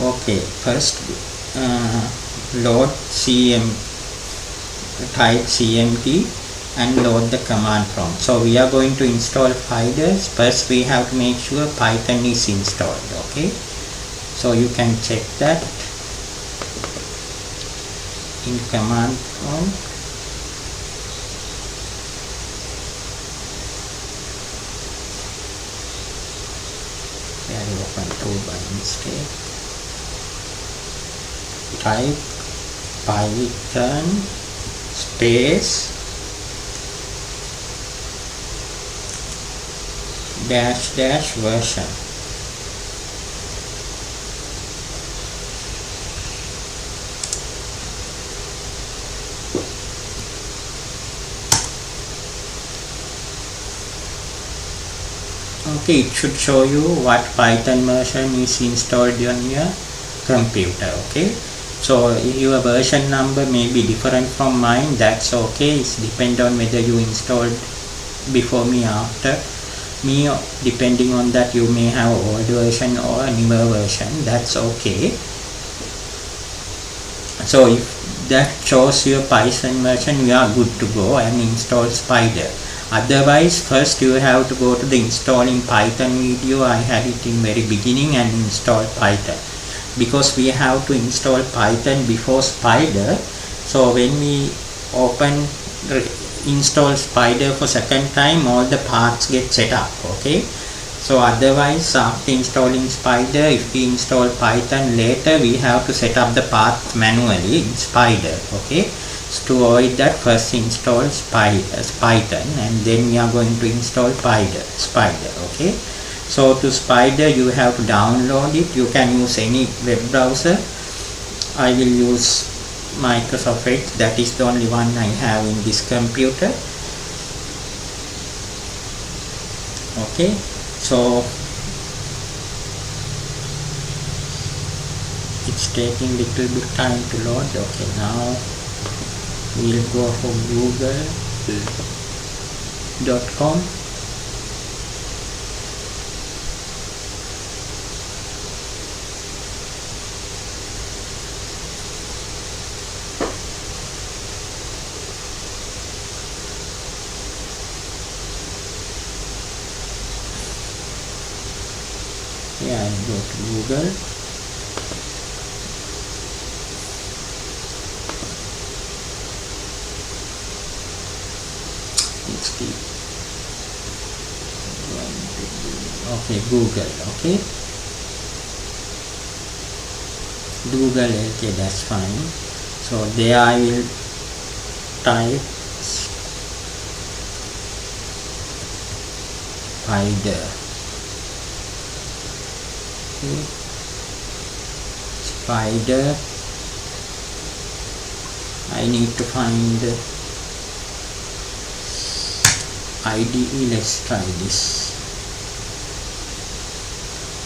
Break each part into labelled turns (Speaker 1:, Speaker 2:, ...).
Speaker 1: Okay, first load cm, type cmd and load the command prompt. So we are going to install Spiders. First we have to make sure Python is installed. Okay, so you can check that in command prompt. I open tool by mistake. Type Python space -- version. Okay, it should show you what Python version is installed on your computer. Okay, so your version number may be different from mine. That's okay. It's depend on whether you installed before me, after me. Depending on that, you may have old version or a newer version. That's okay. So if that shows your Python version, you are good to go and install Spider. Otherwise, first you have to go to the installing Python video. I had it in very beginning, and install Python, because we have to install Python before Spider. So when we install Spider for second time, all the parts get set up. Okay, so otherwise, after installing Spider, if we install Python later, we have to set up the path manually in Spider. Okay, so to avoid that, first install Python, and then we are going to install Spider. Okay, so to Spider, you have to download it. You can use any web browser. I will use Microsoft Edge. That is the only one I have in this computer. Okay, so it's taking little bit time to load. Okay, now we'll go for google.com. Yeah, I'll go to Google. Okay, Google. Okay, Google. Okay, that's fine. So there I will type Spider. Okay. Spider. I need to find the IDE. Let's try this.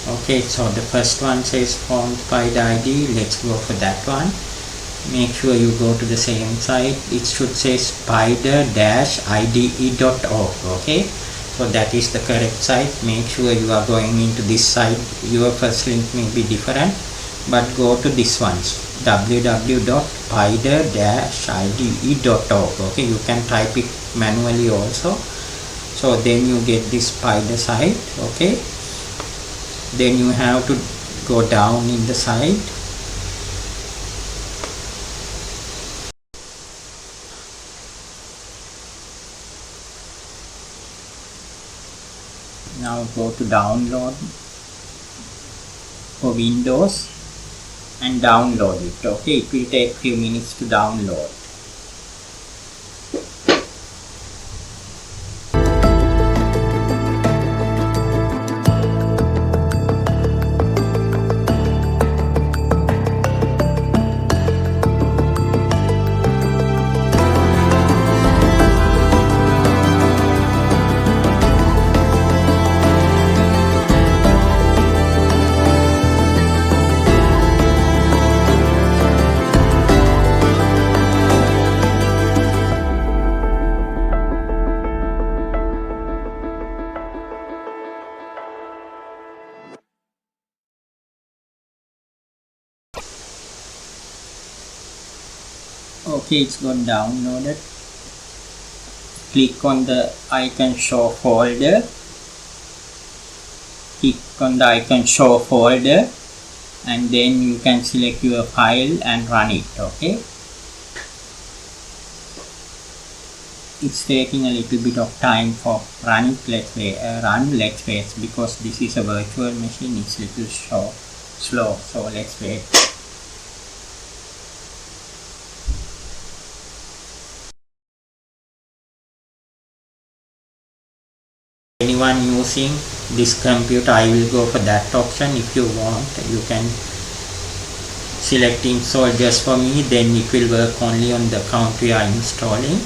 Speaker 1: Okay, so the first one says form Spider ID. Let's go for that one. Make sure you go to the same site. It should say spider-ide.org. Okay, so that is the correct site. Make sure you are going into this site. Your first link may be different, but go to this one, www.spider-ide.org. Okay, you can type it manually also. So then you get this Spider site. Okay, then you have to go down in the site. Now go to download for Windows and download it. Okay, it will take few minutes to download. Okay, it's got downloaded. Click on the icon show folder. Click on the icon show folder, and then you can select your file and run it. Okay, it's taking a little bit of time for run it. Let's wait because this is a virtual machine. It's a little slow, so let's wait. Anyone using this computer, I will go for that option. If you want, you can select install just for me, then it will work only on the account we are installing.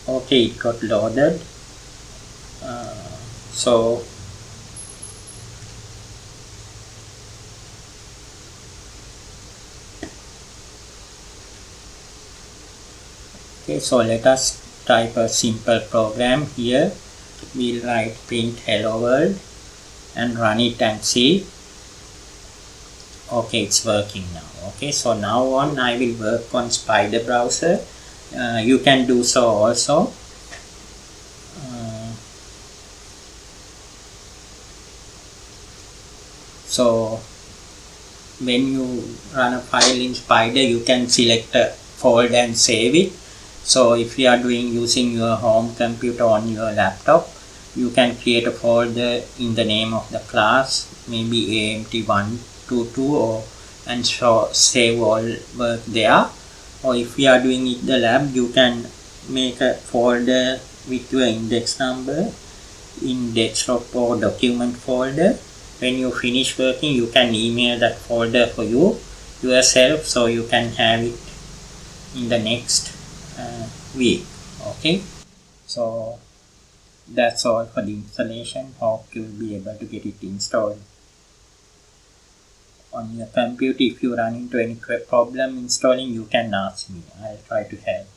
Speaker 1: Okay, it got loaded. So let us type a simple program here. We'll write print hello world and run it and see. Okay, it's working now. Okay, so now on I will work on Spider browser. You can do so also. So when you run a file in Spider, you can select a folder and save it. So if you are using your home computer on your laptop, you can create a folder in the name of the class, maybe AMT122, and save all work there. Or if you are doing it in the lab, you can make a folder with your index number in desktop or document folder. When you finish working, you can email that folder for yourself, so you can have it in the next week. Okay, so that's all for the installation. Hope you'll be able to get it installed on your computer. If you run into any problem installing, you can ask me. I'll try to help.